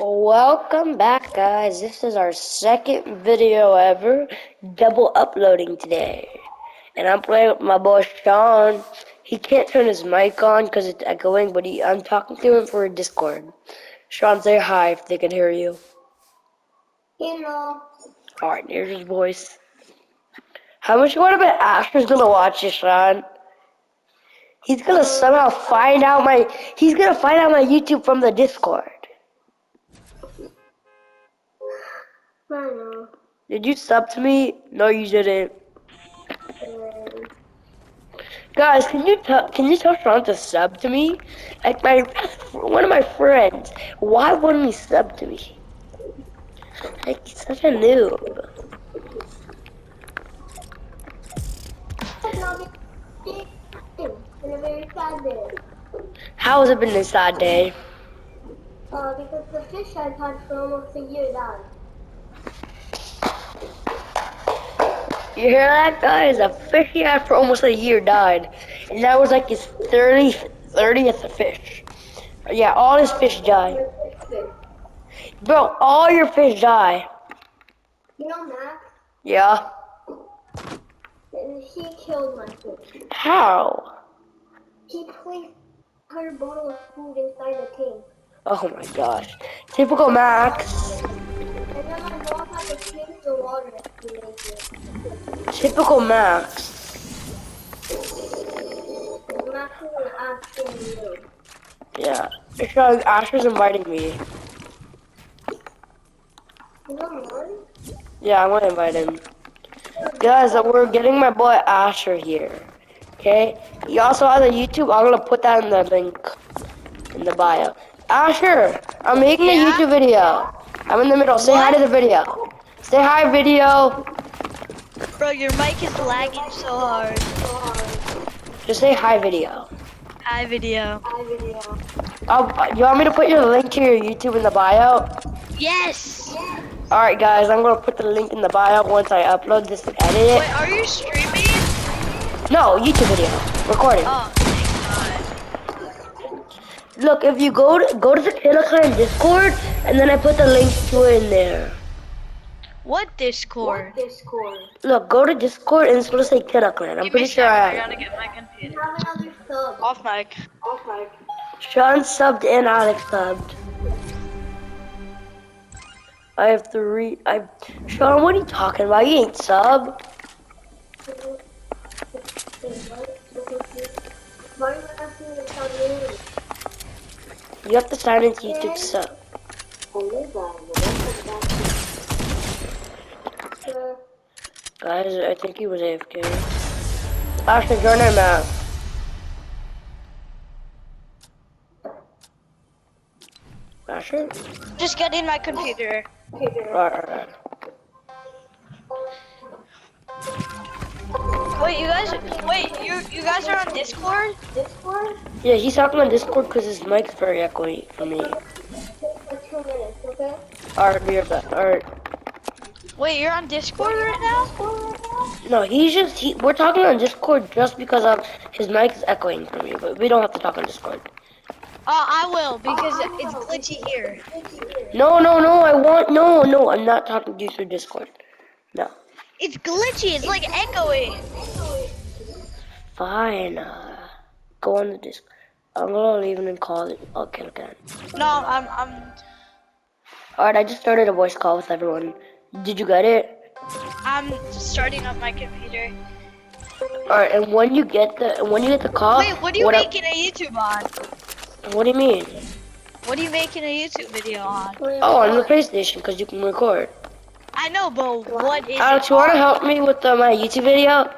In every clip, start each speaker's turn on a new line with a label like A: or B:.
A: Welcome back, guys. This is our second video ever, double uploading today. And I'm playing with my boy Sean. He can't turn his mic on because it's echoing, but I'm talking to him for Discord. Sean, say hi if they can hear you.
B: Hello.
A: Alright, here's his voice. How much you want to bet Asher's gonna watch this, Sean? He's gonna somehow find out my YouTube from the Discord.
B: I know.
A: Did you sub to me? No, you didn't. Guys, can you tell Sean to sub to me? Like one of my friends. Why wouldn't he sub to me? Like he's such a noob.
B: In a very sad day.
A: How has it been this sad day?
B: Because the fish I've had for almost a year died.
A: You hear that, guys? A fish he had for almost a year died, and that was like his 30th fish. Yeah, all his fish died. Bro, all your fish die.
B: You know Max?
A: Yeah.
B: And he killed my fish.
A: How?
B: He placed her bottle of food inside the tank.
A: Oh my gosh. Typical Max.
B: And then my mom had to change the water to make it.
A: Typical Max.
B: Max is an actual noob.
A: Yeah. Because Asher's inviting me.
B: You know Maury?
A: Yeah, I want to invite him. Guys, we're getting my boy Asher here. Okay? He also has a YouTube. I'm going to put that in the link in the bio. Asher, I'm making a YouTube video. I'm in the middle. Say hi to the video. Say hi, video.
C: Bro, your mic is lagging so hard.
A: Just say hi, video.
C: Hi, video.
A: You want me to put your link to your YouTube in the bio?
C: Yes!
A: Alright, guys, I'm going to put the link in the bio once I upload this and edit it.
C: Wait, are you streaming?
A: No, YouTube video. Recording.
C: Oh, thank God.
A: Look, if you go to the Kinoclan Discord, and then I put the link to it in there.
C: What Discord?
A: Look, go to Discord and it's supposed to say Kinoclan. I'm
C: Give me
A: pretty
C: a
A: sure
C: second,
A: I
C: I
A: have.
C: gotta get my computer.
B: Have another sub.
C: Off mic.
A: Sean subbed and Alex subbed. I have 3. Sean, what are you talking about? You ain't sub.
B: Why are you asking me to tell you?
A: You have to sign into YouTube sub. Guys, I think he was AFK. Asher, join our map. Asher?
C: Just getting my computer.
A: Alright.
C: You guys are on Discord?
A: Yeah, he's talking on Discord because his mic's very echoey for me.
B: For 2 minutes, okay?
A: Alright, be right back. Alright.
C: Wait, you're on Discord right now?
A: No, we're talking on Discord just because of his mic is echoing for me, but we don't have to talk on Discord.
C: I will, because it's glitchy here.
A: No, I'm not talking to you through Discord. No.
C: It's glitchy, it's like echoing.
A: Fine, go on the Discord. I'm gonna leave and then call it. Okay.
C: No, I'm
A: Alright, I just started a voice call with everyone. Did you get it?
C: starting up my computer.
A: Alright, and when you get the call.
C: Wait, what are you making a YouTube on?
A: What do you mean?
C: What are you making a YouTube video on?
A: Oh, on the PlayStation, because you can record.
C: I know, but what is
A: Alex,
C: it
A: you want to
C: on?
A: help me with my YouTube video?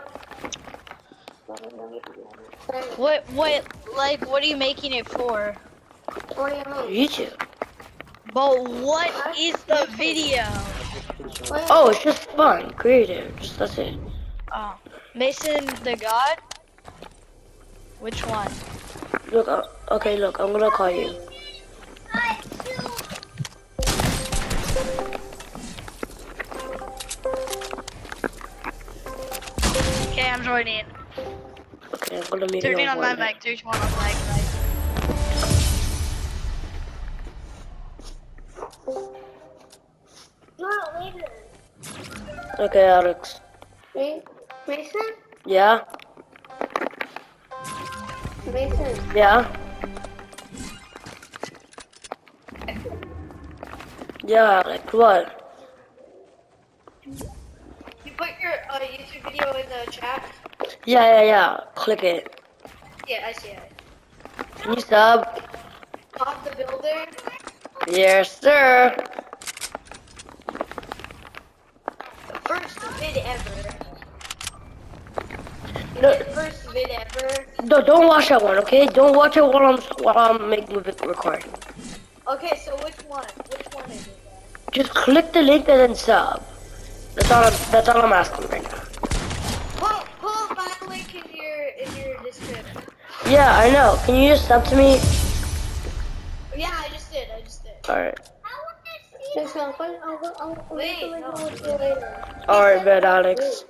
C: What, what are you making it for?
A: YouTube.
C: But what is the video?
A: Oh, it's just fun, creative. Just that's it.
C: Oh, Mason the God? Which one?
A: Look, okay, look, I'm gonna call you.
C: Okay, I'm joining.
A: Okay, I'm gonna meet you
C: Turning on my
A: one.
C: mic. There's one on mic.
B: later.
A: Okay, Alex.
B: Mason?
A: Yeah?
B: Mason.
A: Yeah? Yeah, Alex, what?
C: You put your YouTube video in the chat.
A: Yeah. Click it.
C: Yeah, I see it.
A: Can you sub?
C: Bob the Builder.
A: Yes, sir.
C: First vid ever.
A: No,
C: First vid ever.
A: no, don't watch that one, okay? Don't watch it while I'm making the recording.
C: Okay, so which one? Which one is it?
A: Just click the link and then sub. That's all I'm asking right now.
C: Pull my link in your description.
A: Yeah, I know. Can you just sub to me?
C: Yeah, I just did.
A: Alright.
B: Mason, I'll
C: Wait,
B: make a
C: no.
B: video with you later.
A: Alright, bet, Alex.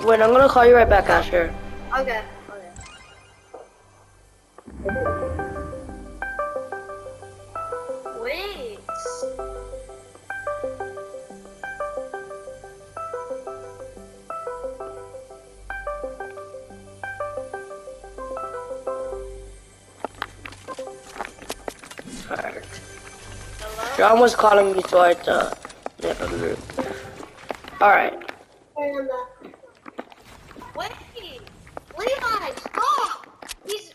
A: Wait, I'm gonna call you right back, Asher.
C: Okay. Wait.
A: Alright.
C: Hello?
A: John was calling me, so I had to leave the group. Alright.
B: And
C: Wait. Levi, stop. He's.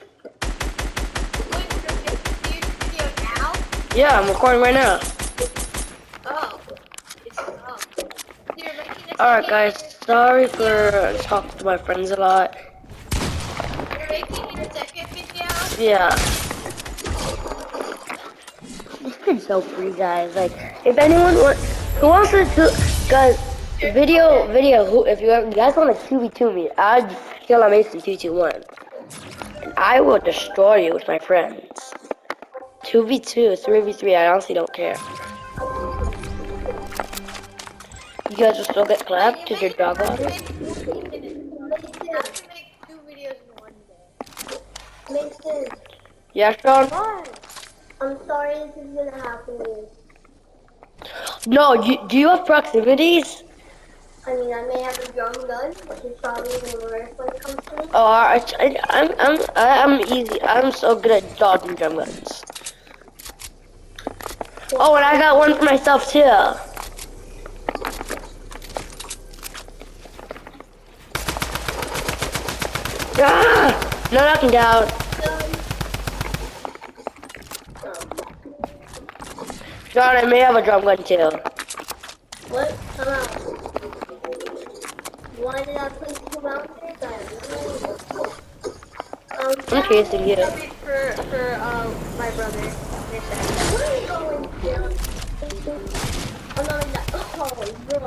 C: Wait, do you video now?
A: Yeah, I'm recording right now.
C: Oh. You're making a
A: Alright,
C: second-
A: guys. Sorry for talking to my friends a lot.
C: You're making your second video?
A: Yeah. This kid's so free, guys. Like, if anyone who wants to do, guys, video, if you guys want to 2v2 me, I'd kill a Mason 221. And I will destroy you with my friends. 2v2, 3v3, I honestly don't care. You guys will still get clapped because your dog got it?
C: How can make 2 videos in one day?
B: Mason,
A: Yeah, Sean?
B: I'm sorry this is gonna happen to you.
A: No, do you have proximities?
B: I mean, I may have a drum gun, which is probably the worst when it comes to me.
A: Oh, I'm easy. I'm so good at dodging drum guns. Oh, and I got one for myself too. Ah! No knocking down. John, I may have a drum gun too.
B: What? Come out. Why did I place 2 mountains?
A: I'm chasing you.
C: For my brother.
B: Where are you going, Jim? I'm not in that. Oh, bro.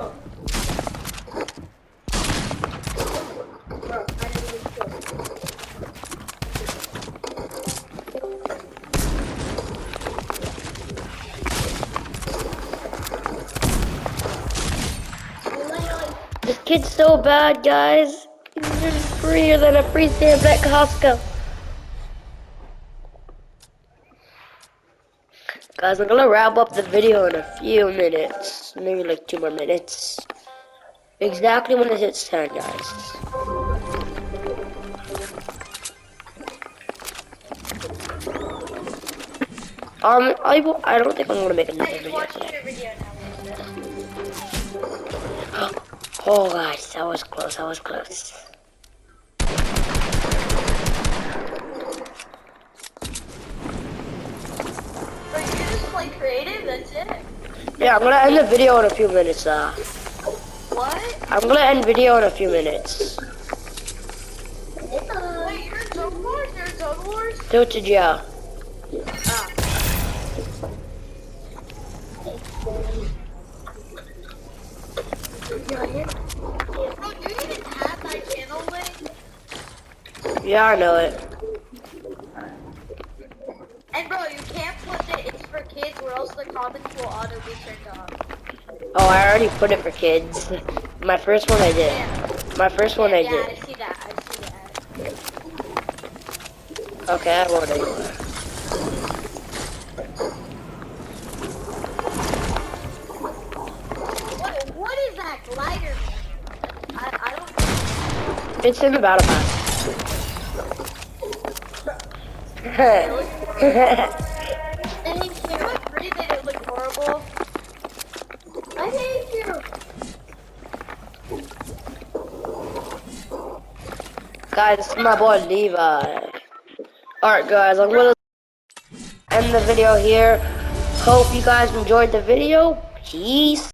B: Bro, I didn't even kill you.
A: This kid's so bad, guys. He's just freer than a free stamp at Costco. Guys, I'm gonna wrap up the video in a few minutes. Maybe like 2 more minutes. Exactly when it hits 10, guys. I don't think I'm gonna make another video
C: Watching
A: today.
C: your video now.
A: Oh, guys, that was close. That was close.
C: But you just play creative, that's it?
A: Yeah, I'm gonna end the video in a few minutes.
C: What?
A: I'm gonna end video in a few minutes.
C: Wait, you're in Zone Wars? You're in Zone Wars?
A: Tilted, yeah.
C: Ah. Bro, do you even have my channel link?
A: Yeah, I know it.
C: And bro, you can't put that it's for kids or else the comments will auto be turned off.
A: Oh, I already put it for kids. My first one I did.
C: Yeah.
A: My first one I
C: Yeah,
A: did.
C: I see that. I see that.
A: Okay, I won't anymore. It's in the battle pass.
C: And he came out pretty that it looked horrible.
B: I hate you.
A: Guys, this is my boy Levi. Alright guys, I'm gonna end the video here. Hope you guys enjoyed the video. Peace.